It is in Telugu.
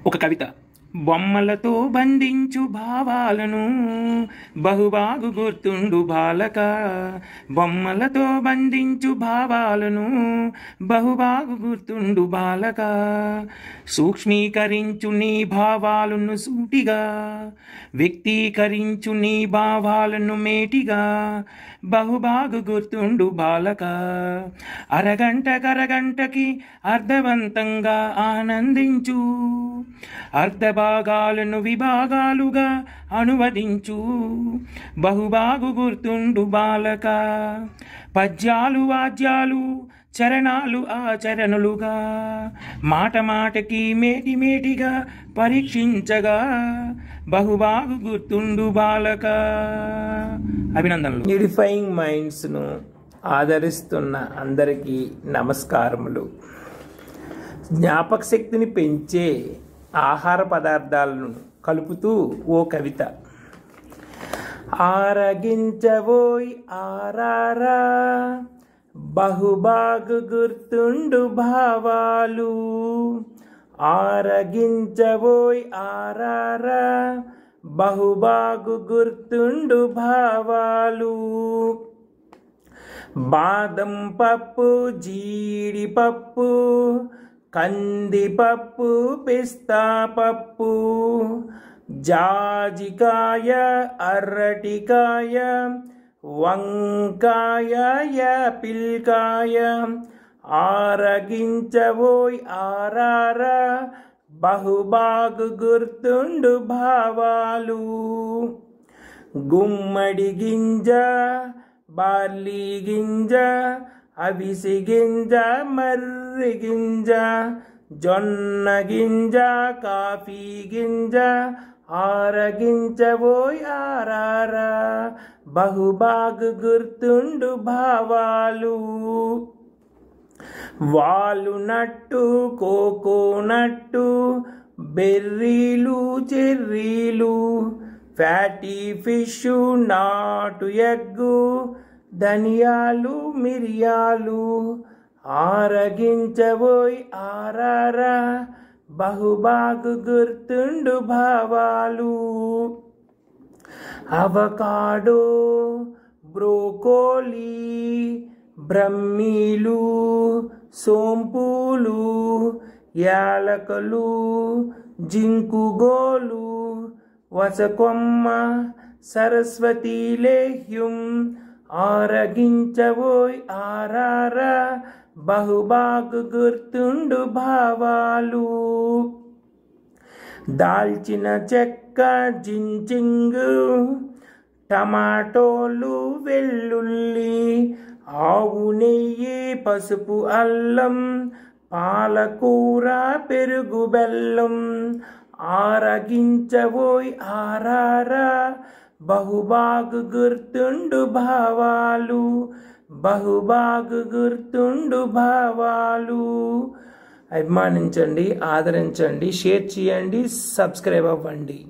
ఒక కవిత. బొమ్మలతో బంధించు భావాలను బహుబాగు గుర్తుండు బాలక. బొమ్మలతో బంధించు భావాలను బహుబాగు గుర్తుండు బాలక. సూక్ష్మీకరించు నీ భావాలను సూటిగా, వ్యక్తీకరించు నీ భావాలను మేటిగా బహుబాగు గుర్తుండు బాలక. అరగంటకి అర్థవంతంగా ఆనందించు, అర్ధభాగాలను విభాగాలుగా అనువదించు బహుబాగు గుర్తుండు బాలక. పద్యాలు వాద్యాలు చరణాలు ఆచరణలుగా మాట మాటకి మేటి మేటిగా పరీక్షించగా బహుబాగు గుర్తుండు బాలక. అభినందనలు. యూనిఫైయింగ్ మైండ్స్ను ఆదరిస్తున్న అందరికీ నమస్కారములు. జ్ఞాపక శక్తిని పెంచే ఆహార పదార్థాలను కలుపుతూ ఓ కవిత. ఆరగించబోయ్ ఆరారా బహుబాగు గుర్తుండు భావాలు. ఆరగించబోయ్ ఆరారా బహుబాగు గుర్తుండు భావాలు. బాదం పప్పు, జీడిపప్పు, కందిపప్పు, పిస్తా పప్పు, జాజికాయ, అరటికాయ, వంకాయ, యాపిల్కాయ. ఆరగించబోయ్ ఆరారా బహుబాగు గుర్తుండు భావాలు. గుమ్మడి గింజ, బార్లీ గింజ, అవిసి గింజ, మర్రి గింజ, జొన్న గింజ, కాఫీ గింజ. ఆరగించబోయ్ ఆరారా బహుబాగు గుర్తుండు భావాలు. వాలునట్టు, కోకోనట్టు, బెర్రీలు, చెర్రీలు, ఫ్యాటీ ఫిష్, నాటు ఎగ్గు, ధనియాలు, మిరియాలు. ఆరగించబోయ్ ఆరారా బహుబాగు గుర్తుండు భావాలు. అవకాడో, బ్రోకోలీ, బ్రహ్మీలు, సోంపులు, యాలకలు, జింకుగోలు, వసకొమ్మ, సరస్వతీ లేహ్యం. ఆరగించబోయ్ ఆరారా బహుబాగు గుర్తుండు భావాలు. దాల్చిన చెక్క, జింజింగు, టమాటోలు, వెల్లుల్లి, ఆవు నెయ్యి, పసుపు, అల్లం, పాలకూర, పెరుగు, బెల్లం. ఆరగించబోయ్ ఆరారా బహుబాగు గుర్తుండు భావాలు. బహుబాగు గుర్తుండు భావాలు. అభిమానించండి, ఆదరించండి, షేర్ చేయండి, సబ్స్క్రైబ్ అవ్వండి.